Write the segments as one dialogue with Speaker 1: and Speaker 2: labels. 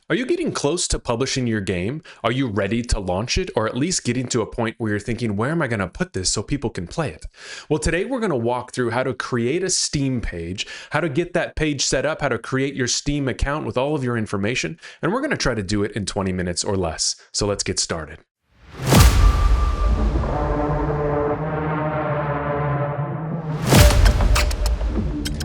Speaker 1: Are you getting close to publishing your game? Are you ready to launch it, or at least getting to a point where you're thinking, where am I going to put this so people can play it? Well, today we're going to walk through how to create a Steam page, how to get that page set up, how to create your Steam account with all of your information, and we're going to try to do it in 20 minutes or less. So let's get started.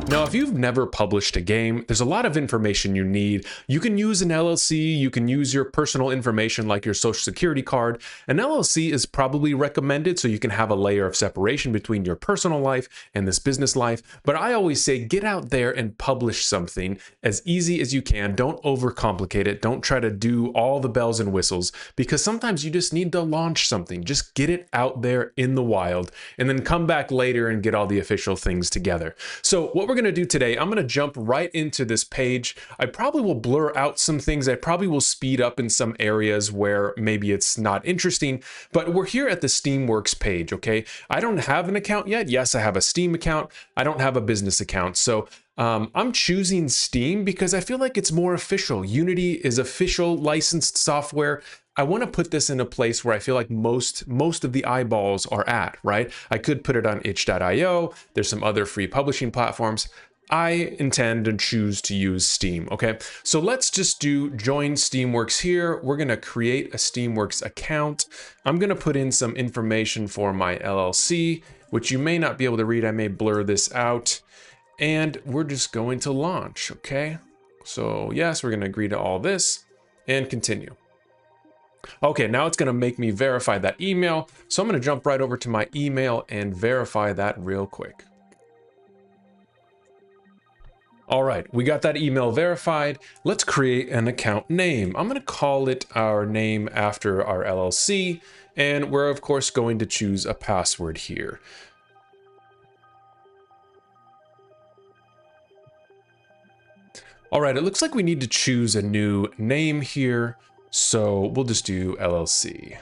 Speaker 1: Now, if you've never published a game, there's a lot of information you need. You can use an LLC, you can use your personal information like your social security card. An LLC is probably recommended so you can have a layer of separation between your personal life and this business life. But I always say get out there and publish something as easy as you can. Don't overcomplicate it. Don't try to do all the bells and whistles, because sometimes you just need to launch something. Just get it out there in the wild and then come back later and get all the official things together. So what we're going to do today, I'm going to jump right into this page. I probably will blur out some things. I probably will speed up in some areas where maybe it's not interesting, but we're here at the Steamworks page, okay? I don't have an account yet. Yes, I have a Steam account. I don't have a business account. So I'm choosing Steam because I feel like it's more official. Unity is official licensed software. I want to put this in a place where I feel like most of the eyeballs are at, right? I could put it on itch.io. There's some other free publishing platforms. I intend and choose to use Steam, okay? So let's just do join Steamworks here. We're gonna create a Steamworks account. I'm gonna put in some information for my LLC, which you may not be able to read. I may blur this out. And we're just going to launch, okay? So yes, we're gonna agree to all this and continue. Okay, now it's gonna make me verify that email. So I'm gonna jump right over to my email and verify that real quick. All right, we got that email verified. Let's create an account name. I'm gonna call it our name after our LLC, and we're of course going to choose a password here. All right, it looks like we need to choose a new name here, so we'll just do LLC.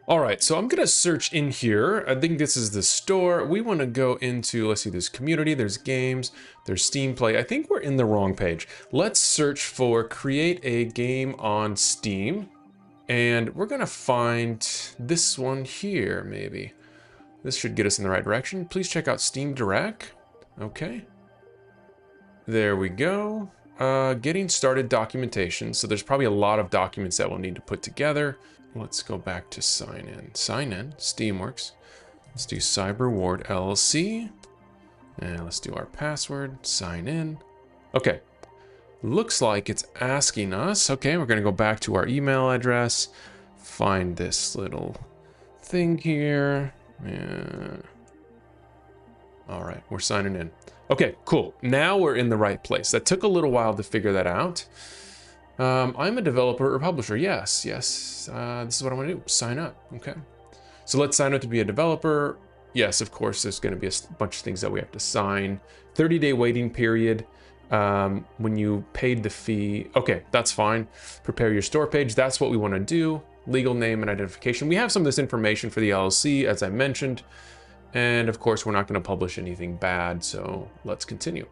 Speaker 1: All right, so I'm gonna search in here. I think this is the store. We wanna go into, let's see, there's community, there's games, there's Steam Play. I think we're in the wrong page. Let's search for create a game on Steam, and we're gonna find this one here, maybe. This should get us in the right direction. Please check out Steam Direct. Okay. There we go. Getting started documentation. So there's probably a lot of documents that we'll need to put together. Let's go back to sign in. Sign in, Steamworks. Let's do Cyber Ward LLC. And let's do our password, sign in. Okay. Looks like it's asking us. Okay, we're gonna go back to our email address. Find this little thing here. Yeah. All right, we're signing in. Okay, cool. Now we're in the right place. That took a little while to figure that out. I'm a developer or publisher. Yes. This is what I'm gonna do. Sign up. Okay. So let's sign up to be a developer. Yes, of course, there's gonna be a bunch of things that we have to sign. 30-day waiting period. When you paid the fee. Okay, that's fine. Prepare your store page. That's what we wanna do. Legal name and identification. We have some of this information for the LLC, as I mentioned. And of course, we're not going to publish anything bad, so let's continue.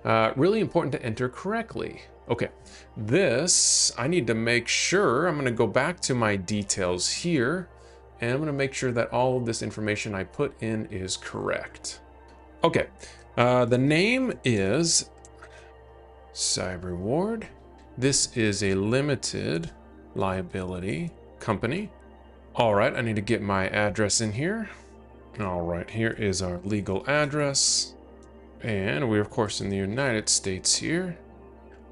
Speaker 1: Really important to enter correctly. Okay, this, I need to make sure, I'm going to go back to my details here, and I'm going to make sure that all of this information I put in is correct. Okay, the name is Cyber Ward. This is a limited liability company. All right, I need to get my address in here. All right, here is our legal address. And we're of course in the United States here.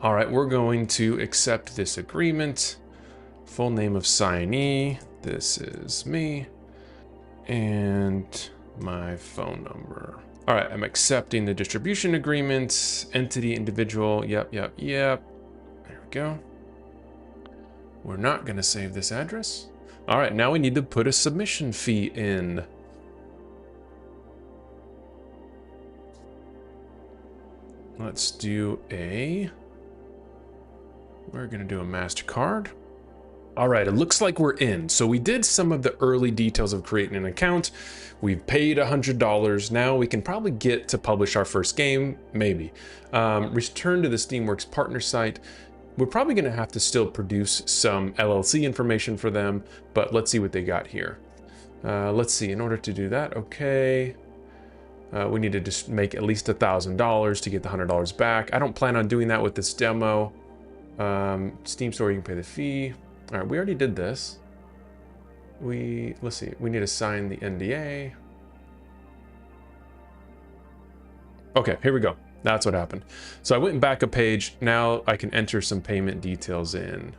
Speaker 1: All right, we're going to accept this agreement. Full name of signee. This is me. And my phone number. All right, I'm accepting the distribution agreement. Entity, individual, yep. There we go. We're not gonna save this address. All right, now we need to put a submission fee in. Let's do we're gonna do a MasterCard. All right, it looks like we're in. So we did some of the early details of creating an account. We've paid $100. Now we can probably get to publish our first game, maybe. Return to the Steamworks partner site. We're probably gonna have to still produce some LLC information for them, but let's see what they got here. Let's see, in order to do that, okay. We need to just make at least $1,000 to get the $100 back. I don't plan on doing that with this demo. Steam store, you can pay the fee. All right, we already did this. Let's see, we need to sign the NDA. Okay, here we go. That's what happened. So I went back a page. Now I can enter some payment details in.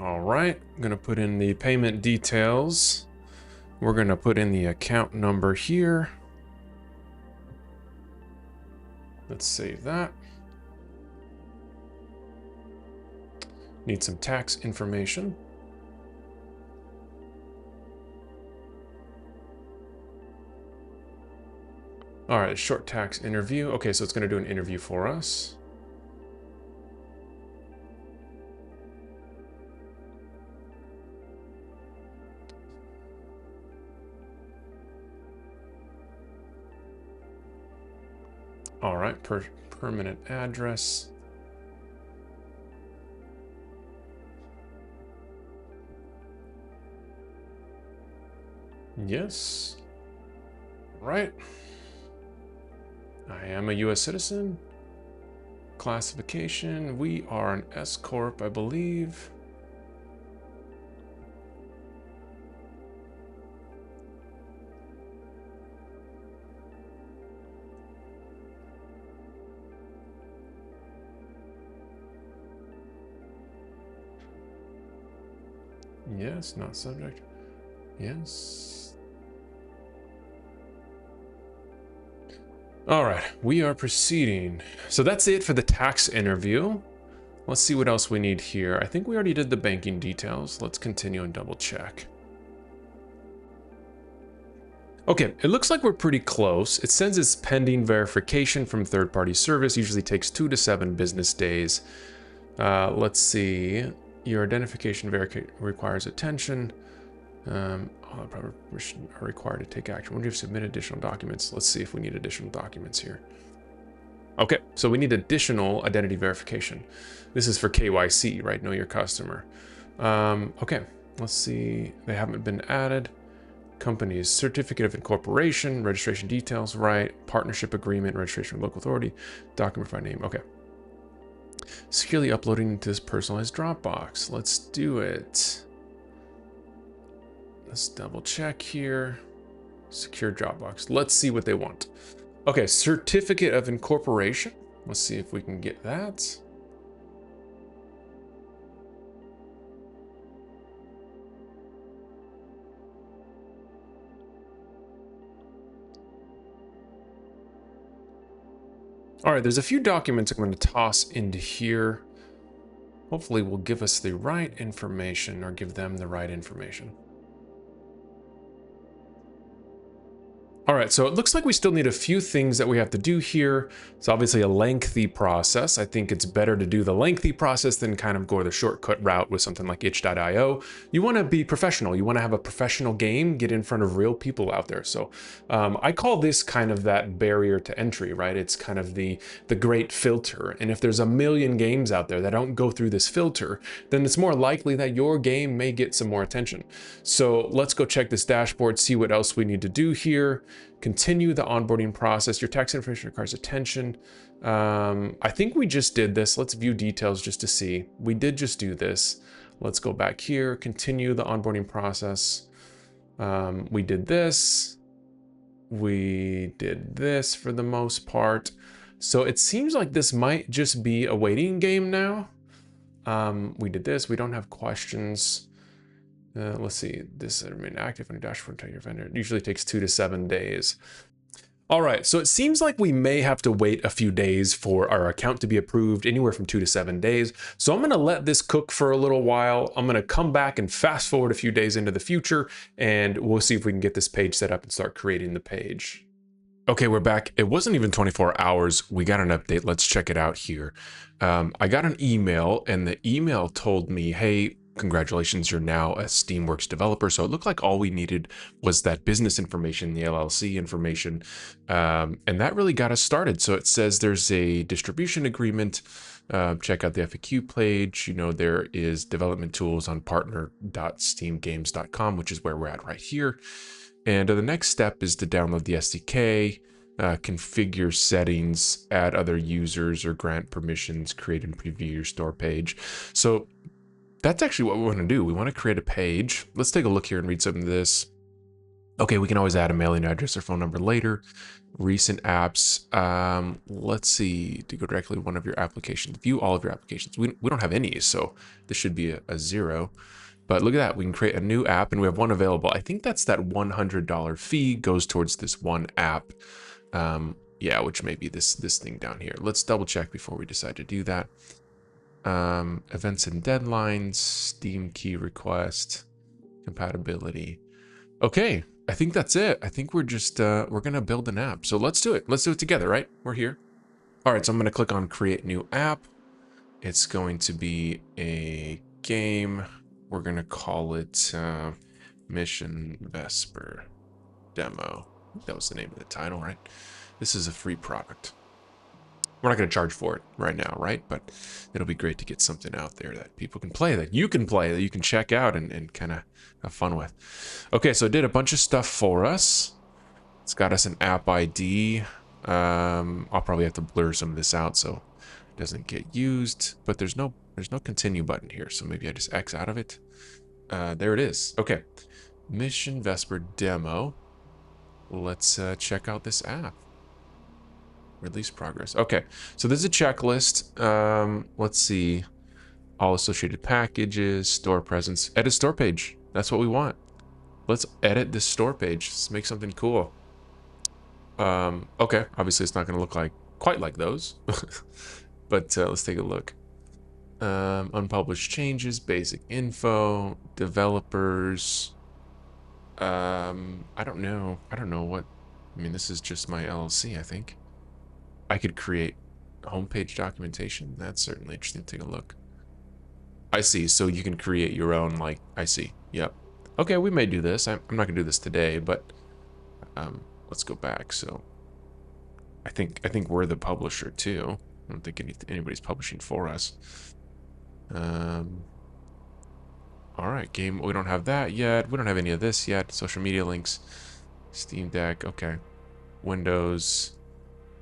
Speaker 1: All right, I'm gonna put in the payment details. We're gonna put in the account number here. Let's save that. Need some tax information. All right, short tax interview. Okay, so it's gonna do an interview for us. All right, permanent address. Yes. Right. I am a US citizen. Classification, we are an S Corp, I believe. Yes, not subject. Yes. All right, we are proceeding. So that's it for the tax interview. Let's see what else we need here. I think we already did the banking details. Let's continue and double check. Okay, it looks like we're pretty close. It says it's pending verification from third-party service. Usually takes 2 to 7 business days. Let's see. Your identification requires attention. All permission are required to take action. When do you submit additional documents? Let's see if we need additional documents here. Okay, so we need additional identity verification. This is for KYC, right? Know your customer. Okay, let's see. They haven't been added. Company's certificate of incorporation, registration details, right? Partnership agreement, registration with local authority, document by name. Okay. Securely uploading into this personalized Dropbox. Let's do it. Let's double check here. Secure Dropbox. Let's see what they want. Okay, certificate of incorporation. Let's see if we can get that. All right, there's a few documents I'm going to toss into here. Hopefully will give us the right information or give them the right information. All right, so it looks like we still need a few things that we have to do here. It's obviously a lengthy process. I think it's better to do the lengthy process than kind of go the shortcut route with something like itch.io. You want to be professional. You want to have a professional game, get in front of real people out there. So I call this kind of that barrier to entry, right? It's kind of the great filter. And if there's a million games out there that don't go through this filter, then it's more likely that your game may get some more attention. So let's go check this dashboard, see what else we need to do here. Continue the onboarding process. Your tax information requires attention. I think we just did this. Let's view details just to see. We did just do this. Let's go back here, continue the onboarding process. We did this. We did this for the most part. So it seems like this might just be a waiting game now. We did this. We don't have questions. Let's see, this remain active on your dashboard until your vendor. It usually takes 2 to 7 days. All right, so it seems like we may have to wait a few days for our account to be approved, anywhere from 2 to 7 days. So I'm gonna let this cook for a little while. I'm gonna come back and fast forward a few days into the future, and we'll see if we can get this page set up and start creating the page. Okay, we're back. It wasn't even 24 hours. We got an update. Let's check it out here. I got an email, and the email told me, hey, congratulations, you're now a Steamworks developer. So it looked like all we needed was that business information, the LLC information, and that really got us started. So it says there's a distribution agreement. Check out the FAQ page. You know, there is development tools on partner.steamgames.com, which is where we're at right here. And the next step is to download the SDK, configure settings, add other users or grant permissions, create and preview your store page. So that's actually what we want to do. We want to create a page. Let's take a look here and read some of this. Okay, we can always add a mailing address or phone number later. Recent apps. Let's see, to go directly to one of your applications. View all of your applications. We don't have any, so this should be a 0. But look at that, we can create a new app and we have one available. I think that's that $100 fee goes towards this one app. Yeah, which may be this thing down here. Let's double check before we decide to do that. Events and deadlines, Steam key request, compatibility. Okay, I think that's it. I think we're just, we're gonna build an app. So let's do it. Let's do it together, right? We're here. All right, so I'm gonna click on create new app. It's going to be a game. We're going to call it Mission Vesper Demo. That was the name of the title, right? This is a free product. We're not going to charge for it right now, right? But it'll be great to get something out there that people can play, that you can play, that you can check out and kind of have fun with. Okay, so it did a bunch of stuff for us. It's got us an app ID. I'll probably have to blur some of this out so it doesn't get used, but there's no continue button here, so maybe I just X out of it. There it is. Okay, Mission Vesper Demo. Let's check out this app. Release progress. Okay, so there's a checklist. Let's see. All associated packages, store presence, edit store page. That's what we want. Let's edit this store page. Let's make something cool. Okay, obviously it's not going to look quite like those, but let's take a look. Unpublished changes, basic info, developers. I don't know what. I mean, this is just my LLC. I think I could create homepage documentation. That's certainly interesting. Take a look. I see. So you can create your own, like, I see. Yep. Okay, we may do this. I'm not gonna do this today, but let's go back. So I think we're the publisher too. I don't think anybody's publishing for us. All right, game. We don't have that yet. We don't have any of this yet. Social media links, Steam Deck. Okay, Windows.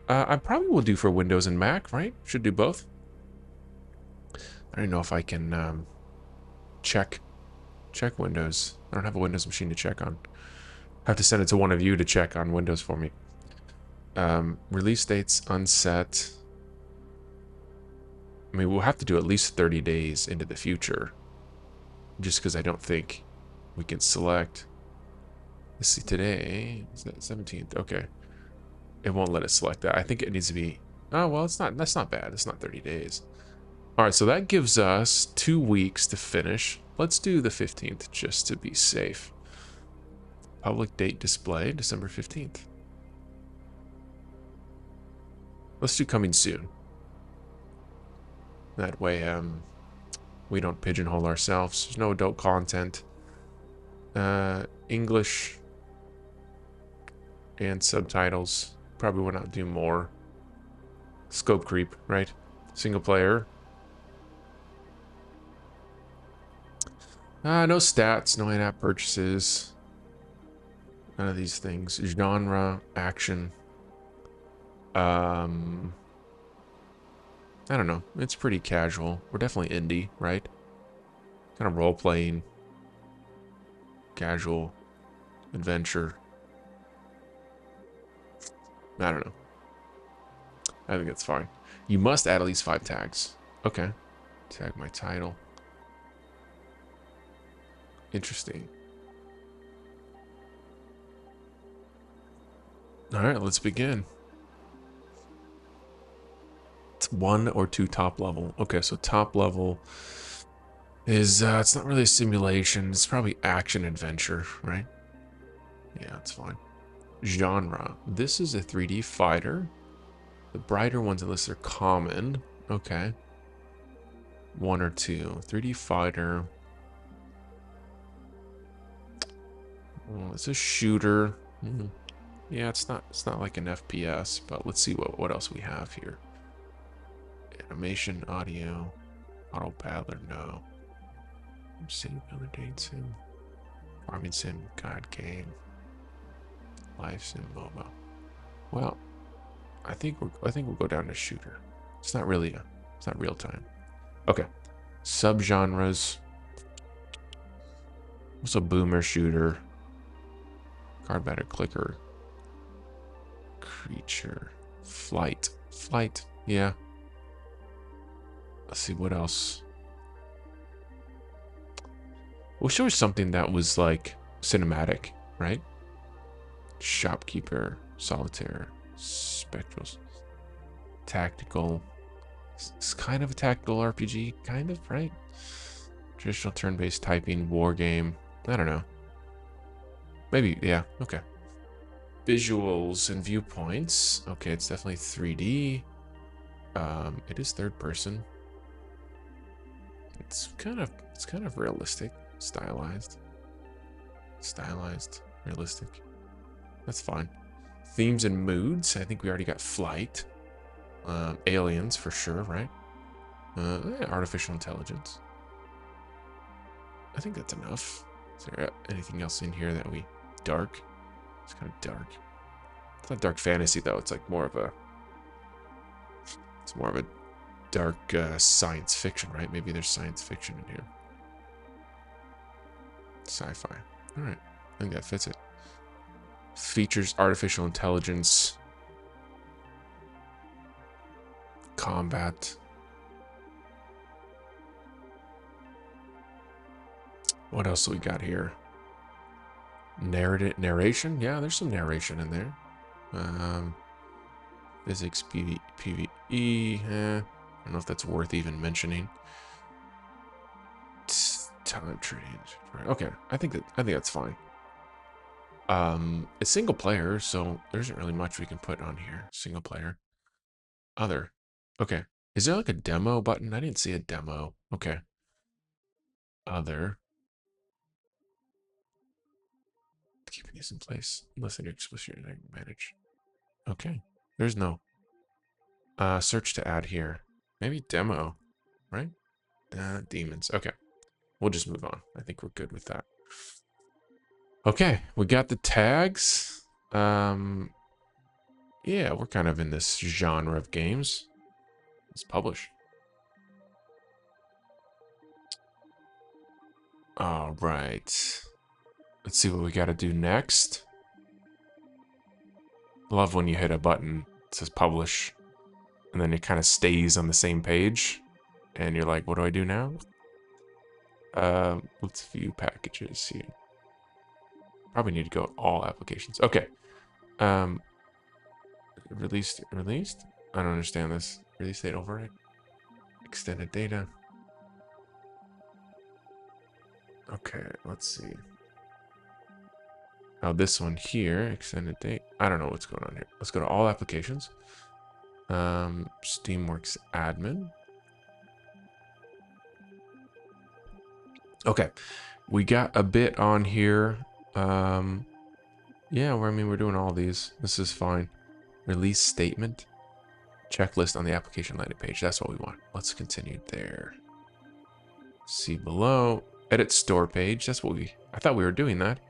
Speaker 1: I probably will do for Windows and Mac, right? Should do both. I don't know if I can check Windows. I don't have a Windows machine to check on. I have to send it to one of you to check on Windows for me. Release dates unset. I mean, we'll have to do at least 30 days into the future. Just because I don't think we can select. Let's see, today is that 17th. Okay, it won't let us select that. I think it needs to be. Oh well, it's not. That's not bad. It's not 30 days. All right, so that gives us 2 weeks to finish. Let's do the 15th just to be safe. Public date display, December 15th. Let's do coming soon. That way, we don't pigeonhole ourselves. There's no adult content. English and subtitles. Probably will not do more. Scope creep, right? Single player. No stats, no in-app purchases. None of these things. Genre, action. I don't know. It's pretty casual. We're definitely indie, right? Kind of role-playing. Casual. Adventure. I don't know. I think it's fine. You must add at least 5 tags. Okay. Tag my title. Interesting. All right, let's begin. It's 1 or 2 top level. Okay, so top level is, it's not really a simulation. It's probably action adventure, right? Yeah, that's fine. Genre. This is a 3D fighter. The brighter ones, unless they're common. Okay. 1 or 2. 3D fighter. Oh, it's a shooter. Yeah, it's not like an FPS, but let's see what else we have here. Animation, audio, auto battler, no. Sim, validate sim, farming sim, god game, live sim, MOBA. Well, I think we'll go down to shooter. It's not really it's not real time. Okay, subgenres. What's a boomer shooter? Card batter, clicker, creature, flight, yeah. Let's see what else. We'll show something that was like cinematic, right? Shopkeeper, solitaire, spectrals, tactical. It's kind of a tactical RPG, kind of, right? Traditional turn-based typing, war game. I don't know. Maybe, yeah, okay. Visuals and viewpoints. Okay, it's definitely 3D. It is third person. It's kind of realistic, stylized, realistic. That's fine. Themes and moods. I think we already got flight. Aliens for sure, right? Yeah, artificial intelligence. I think that's enough. Is there anything else in here that we dark? It's kind of dark. It's not dark fantasy though. It's like more of a. It's more of a dark science fiction, right? Maybe there's science fiction in here. Sci-fi. All right, I think that fits it. Features artificial intelligence, combat. What else do we got here? Narration? Yeah, there's some narration in there. Physics, PvE. I don't know if that's worth even mentioning. Time change. Okay, I think that's fine. It's single player, so there isn't really much we can put on here. Single player. Other. Okay. Is there like a demo button? I didn't see a demo. Okay. Other. Keeping these in place. Unless they're explicitly manage. Okay. There's no. Search to add here. Maybe demo, right? Demons. Okay. We'll just move on. I think we're good with that. Okay, we got the tags. Yeah, we're kind of in this genre of games. Let's publish. All right. Let's see what we got to do next. Love when you hit a button, it says publish, and then it kind of stays on the same page. And you're like, what do I do now? Let's view packages here. Probably need to go all applications. Okay. Released? I don't understand this. Release date override. Extended data. Okay, let's see. Now this one here, extended date. I don't know what's going on here. Let's go to all applications. Steamworks admin. Okay, we got a bit on here. Yeah, we're doing all these. This is fine. Release statement. Checklist on the application landing page. That's what we want. Let's continue there. See below. Edit store page. That's what I thought we were doing that.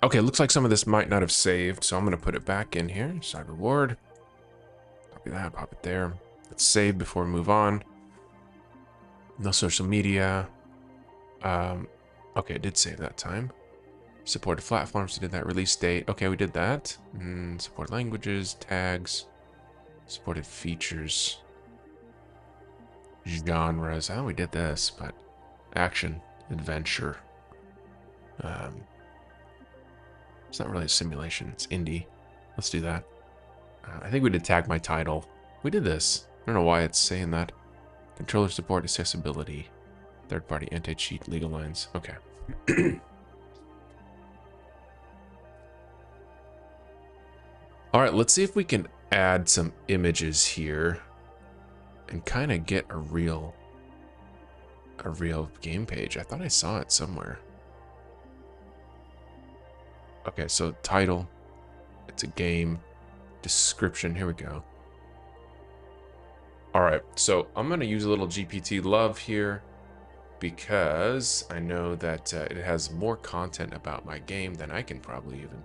Speaker 1: Okay, looks like some of this might not have saved, so I'm going to put it back in here. Side reward. Copy that, pop it there. Let's save before we move on. No social media. Okay, it did save that time. Supported platforms, we did that. Release date, okay, we did that. Support languages, tags, supported features, genres. Oh, we did this, but action, adventure. It's not really a simulation, it's indie. Let's do that. I think we did tag my title. We did this. I don't know why it's saying that. Controller support, accessibility, third-party anti-cheat, legal lines. Okay. All right, let's see if we can add some images here and kind of get a real game page. I thought I saw it somewhere. Okay, so title, it's a game. Description, here we go. All right, so I'm gonna use a little GPT love here because I know that it has more content about my game than I can probably even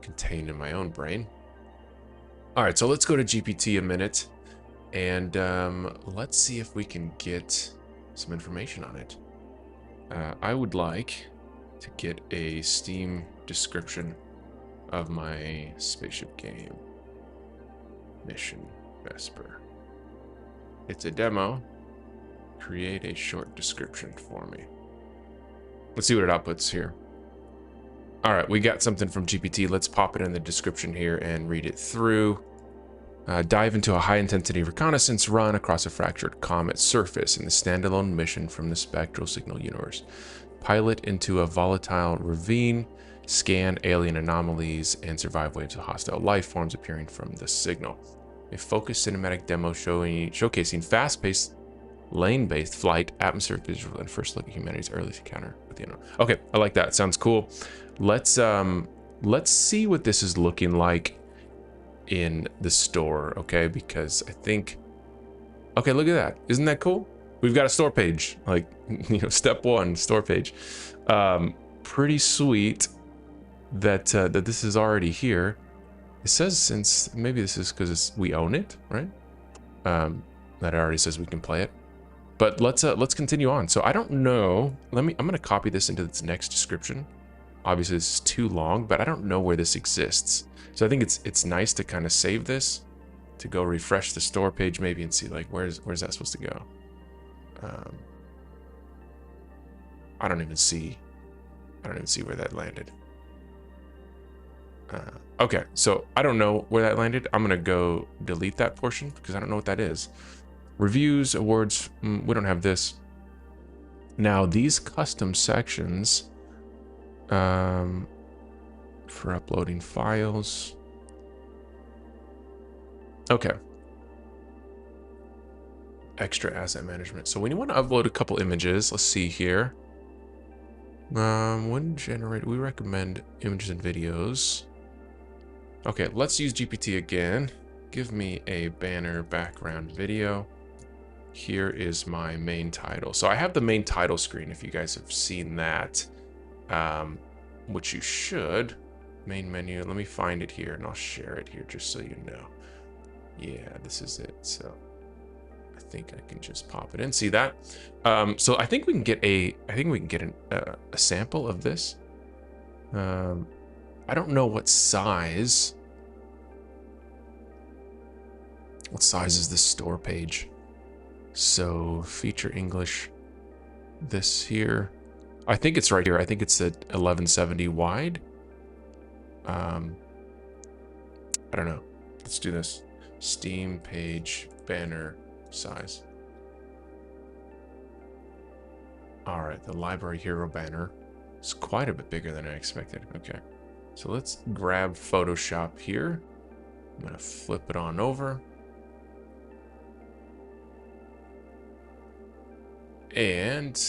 Speaker 1: contain in my own brain. All right, so let's go to GPT a minute and let's see if we can get some information on it. I would like to get a Steam description of my spaceship game. Mission Vesper. It's a demo. Create a short description for me. Let's see what it outputs here. All right, we got something from GPT. Let's pop it in the description here and read it through. Dive into a high-intensity reconnaissance run across a fractured comet surface in the standalone mission from the spectral signal universe. Pilot into a volatile ravine, scan alien anomalies, and survive waves of hostile life forms appearing from the signal. A focused cinematic demo showcasing fast-paced, lane-based flight, atmospheric visual, and first look at humanity's earliest encounter with the unknown. Okay, I like that. Sounds cool. Let's see what this is looking like in the store, okay? Because I think, okay, look at that. Isn't that cool? We've got a store page, like, you know, step one, store page. Pretty sweet that that this is already here. It says since maybe this is because we own it, right? That it already says we can play it. But let's continue on. So I don't know. I'm gonna copy this into this next description. Obviously this is too long, but I don't know where this exists. So I think it's nice to kind of save this, to go refresh the store page maybe and see like where's that supposed to go. I don't even see where that landed. Okay, so I don't know where that landed. I'm gonna go delete that portion because I don't know what that is. Reviews, awards, we don't have this. Now these custom sections for uploading files. Okay. Extra asset management. So when you want to upload a couple images, let's see here. When generated, we recommend images and videos. Okay, let's use GPT again. Give me a banner background video. Here is my main title. So I have the main title screen if you guys have seen that, which you should. Main menu, let me find it here and I'll share it here just so you know. Yeah, this is it. So I think I can just pop it in. See that? So I think we can get a sample of this. I don't know what size. What size is this store page? So feature English. This here. I think it's right here. I think it's at 1170 wide. I don't know. Let's do this. Steam page banner size. All right, the library hero banner is quite a bit bigger than I expected. Okay, so let's grab Photoshop here. I'm gonna flip it on over. And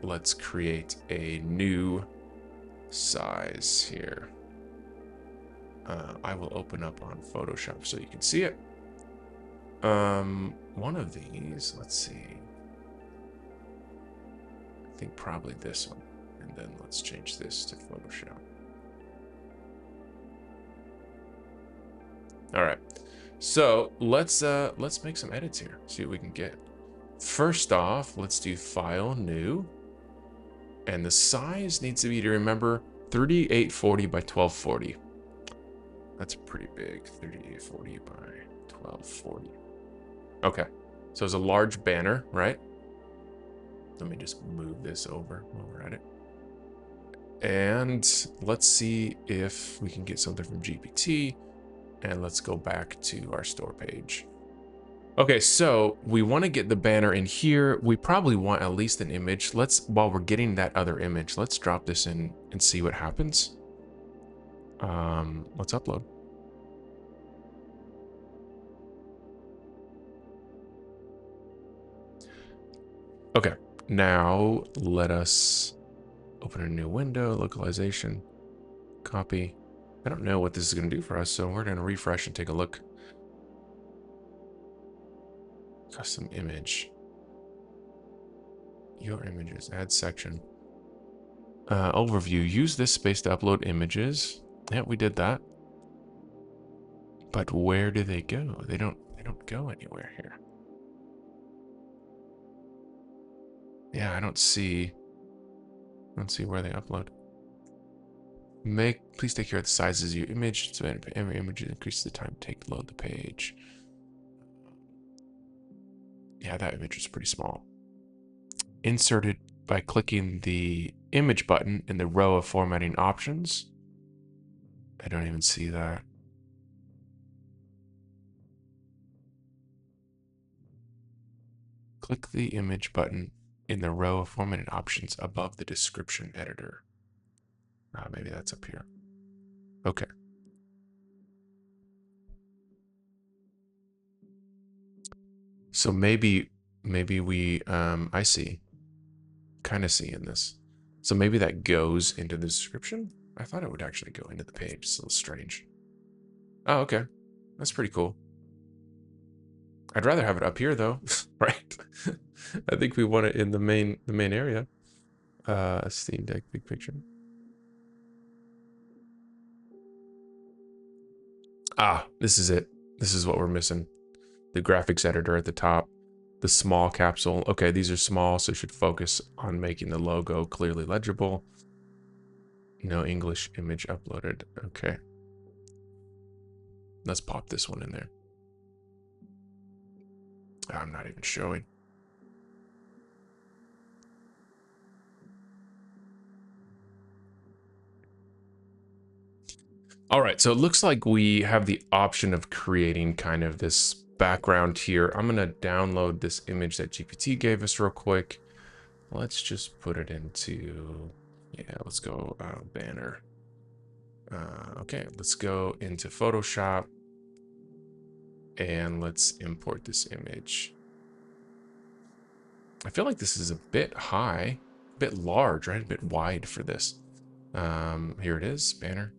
Speaker 1: let's create a new size here. I will open up on Photoshop so you can see it. One of these, let's see. I think probably this one. And then let's change this to Photoshop. All right. So let's make some edits here. See what we can get. First off, let's do File, New. And the size needs to be, to remember, 3840 by 1240. That's pretty big. 3840 by 1240. Okay. So it's a large banner, right? Let me just move this over while we're at it. And let's see if we can get something from GPT. And let's go back to our store page. Okay, so we want to get the banner in here. We probably want at least an image. While we're getting that other image, let's drop this in and see what happens. Let's upload. Okay, now let us open a new window, localization, copy. I don't know what this is going to do for us, so we're going to refresh and take a look. Custom image. Your images, add section. Overview, use this space to upload images. Yeah, we did that. But where do they go? They don't go anywhere here. Yeah, I don't see where they upload. Please take care of the sizes of your image. So every image increases the time to load the page. Yeah, that image is pretty small. Insert it by clicking the image button in the row of formatting options. I don't even see that. Click the image button in the row of formatting options above the description editor. Maybe that's up here. Okay. So maybe we, I see. Kind of see in this. So maybe that goes into the description? I thought it would actually go into the page. It's a little strange. Oh, okay. That's pretty cool. I'd rather have it up here though, right? I think we want it in the main area. Steam Deck big picture. Ah, this is it. This is what we're missing. The graphics editor at the top. The small capsule. Okay, these are small, so it should focus on making the logo clearly legible. No English image uploaded. Okay. Let's pop this one in there. I'm not even showing. All right, so it looks like we have the option of creating kind of this background here. I'm gonna download this image that GPT gave us real quick. Let's just put it into, yeah, let's go banner. Okay, let's go into Photoshop and let's import this image. I feel like this is a bit high, a bit large, right? A bit wide for this. Here it is, banner.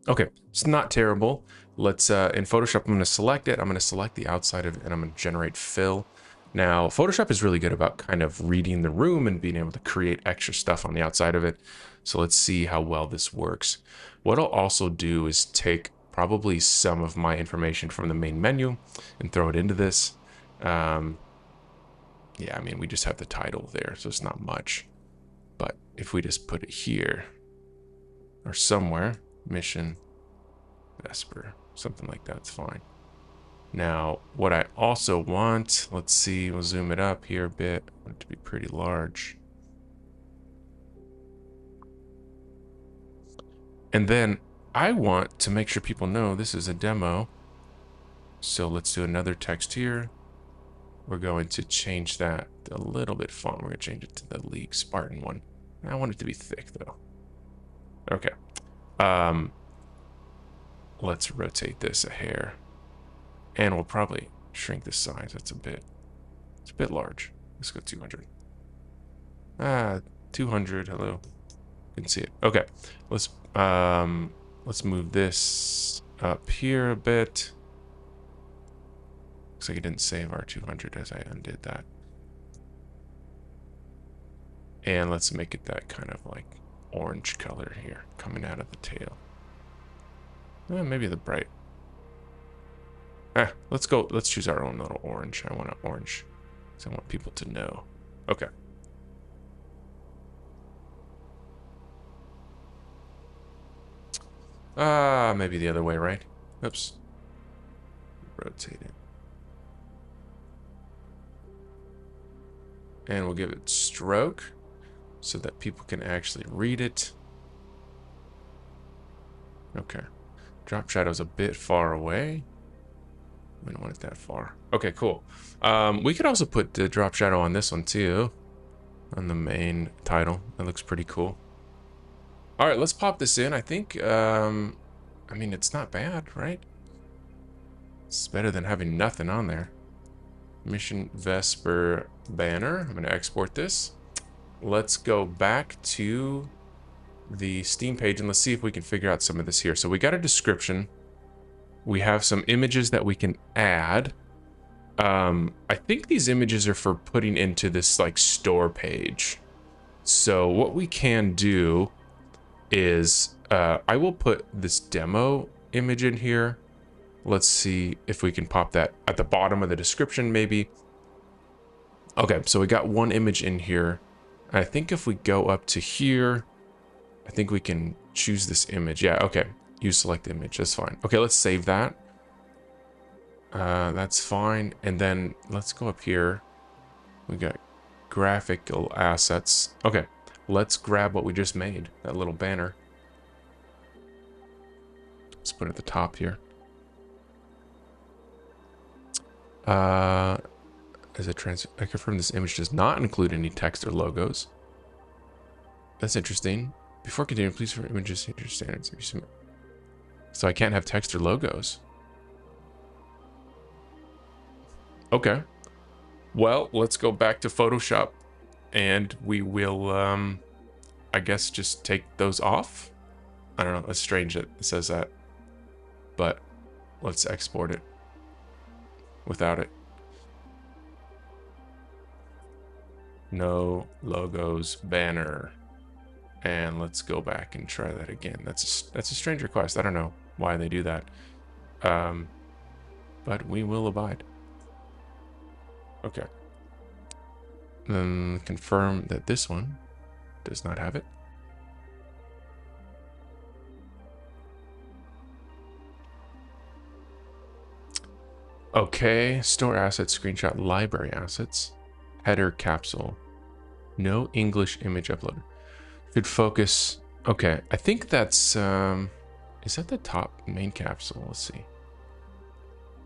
Speaker 1: Okay, it's not terrible. Let's, in Photoshop, I'm gonna select it. I'm gonna select the outside of it and I'm gonna generate fill. Now, Photoshop is really good about kind of reading the room and being able to create extra stuff on the outside of it. So let's see how well this works. What I'll also do is take probably some of my information from the main menu and throw it into this. Yeah, I mean, we just have the title there, so it's not much. But if we just put it here or somewhere, mission, Vesper, something like that's fine. Now, what I also want, let's see, we'll zoom it up here a bit. I want it to be pretty large. And then I want to make sure people know this is a demo. So let's do another text here. We're going to change that a little bit font. We're going to change it to the League Spartan one. I want it to be thick though. Okay. Let's rotate this a hair. And we'll probably shrink the size. It's a bit large. Let's go 200. 200, hello. You can see it. Okay. Let's move this up here a bit. Looks like it didn't save our 200 as I undid that. And let's make it that kind of like orange color here coming out of the tail. Maybe the bright. Let's choose our own little orange. I want an orange because I want people to know. Okay. Maybe the other way, right? Oops. Rotate it. And we'll give it stroke so that people can actually read it. Okay. Drop shadow's a bit far away. We don't want it that far. Okay, cool. We could also put the drop shadow on this one too. On the main title. That looks pretty cool. All right, let's pop this in. I think, I mean, it's not bad, right? It's better than having nothing on there. Mission Vesper banner. I'm going to export this. Let's go back to the Steam page and let's see if we can figure out some of this here. So we got a description. We have some images that we can add. I think these images are for putting into this like store page. So what we can do is I will put this demo image in here. Let's see if we can pop that at the bottom of the description maybe. Okay, so we got one image in here. I think if we go up to here, I think we can choose this image. Yeah, okay. Use select image, that's fine. Okay, let's save that. That's fine. And then let's go up here. We got graphical assets. Okay, let's grab what we just made, that little banner. Let's put it at the top here. As a I confirm this image does not include any text or logos. That's interesting. Before continuing, please for images, your standards. So I can't have text or logos. Okay. Well, let's go back to Photoshop and we will, I guess, just take those off. I don't know. It's strange that it says that, but let's export it without it. No logos banner. And let's go back and try that again. That's a strange request. I don't know why they do that. But we will abide. Okay. Then confirm that this one does not have it. Okay, store assets, screenshot, library assets, header capsule, no English image uploaded. Should focus. Okay, I think that's, is that the top main capsule? Let's see.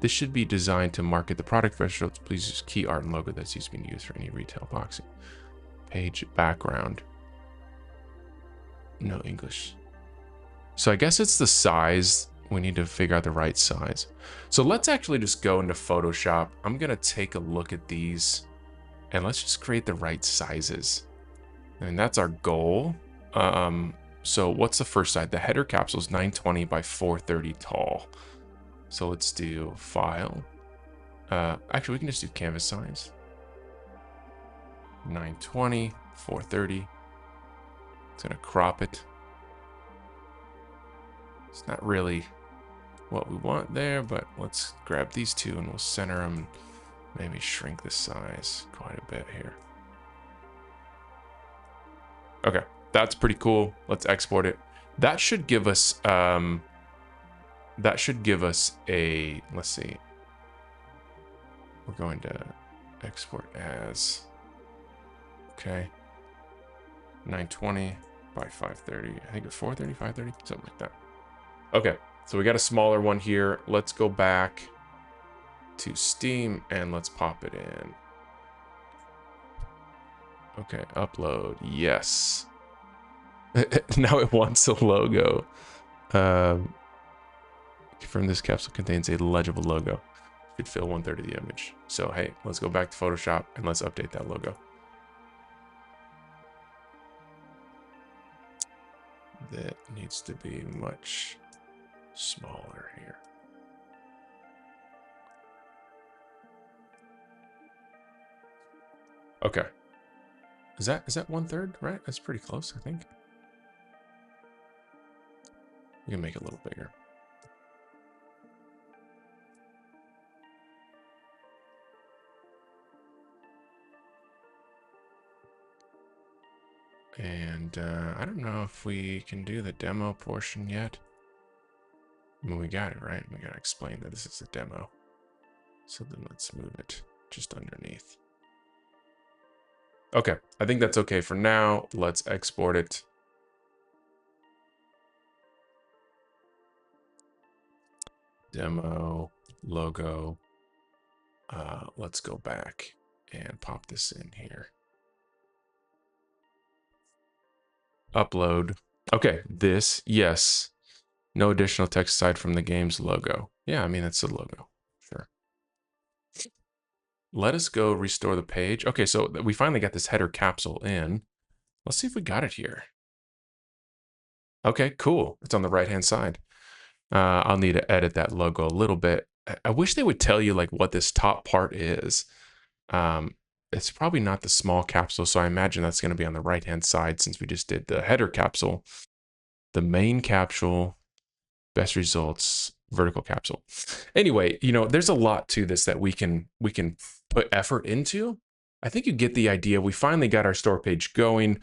Speaker 1: This should be designed to market the product. Please use key art and logo that's used to be used for any retail boxing. Page background. No English. So I guess it's the size. We need to figure out the right size. So let's actually just go into Photoshop. I'm going to take a look at these and let's just create the right sizes. And that's our goal. So what's the first side? The header capsule is 920 by 430 tall. So let's do file. Actually, we can just do canvas size. 920, 430. It's going to crop it. It's not really what we want there, but let's grab these two and we'll center them. Maybe shrink the size quite a bit here. Okay, that's pretty cool. Let's export it. That should give us a, let's see. We're going to export as, okay, 920 by 530. I think it's 430, 530, something like that. Okay, so we got a smaller one here. Let's go back to Steam and let's pop it in. Okay, upload. Yes. Now it wants a logo. Confirm this capsule contains a legible logo. Should fill 1/3 of the image. So hey, let's go back to Photoshop and let's update that logo. That needs to be much smaller here. Okay. Is that 1/3, right? That's pretty close, I think. We can make it a little bigger. And I don't know if we can do the demo portion yet. I mean, we got it, right? We got to explain that this is a demo. So then let's move it just underneath. Okay, I think that's okay for now. Let's export it. Demo, logo. Let's go back and pop this in here. Upload. Okay, this, yes. No additional text aside from the game's logo. Yeah, I mean, it's a logo. Sure. Let us go restore the page. Okay, so we finally got this header capsule in. Let's see if we got it here. Okay, cool. It's on the right-hand side. I'll need to edit that logo a little bit. I wish they would tell you like what this top part is. It's probably not the small capsule, so I imagine that's going to be on the right-hand side since we just did the header capsule. The main capsule, best results, vertical capsule. Anyway, you know, there's a lot to this that we can put effort into. I think you get the idea. We finally got our store page going.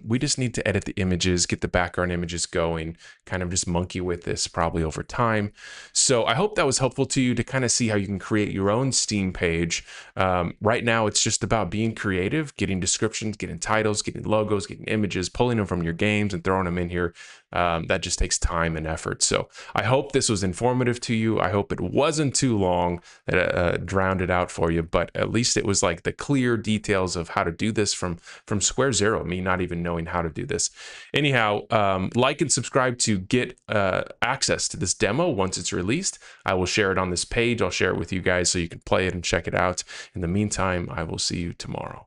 Speaker 1: We just need to edit the images, get the background images going, kind of just monkey with this probably over time. So I hope that was helpful to you to kind of see how you can create your own Steam page. Right now, it's just about being creative, getting descriptions, getting titles, getting logos, getting images, pulling them from your games and throwing them in here. That just takes time and effort. So I hope this was informative to you. I hope it wasn't too long that drowned it out for you, but at least it was like the clear details of how to do this from square zero, me not even knowing how to do this. Anyhow, like and subscribe to get access to this demo once it's released. I will share it on this page. I'll share it with you guys so you can play it and check it out. In the meantime, I will see you tomorrow.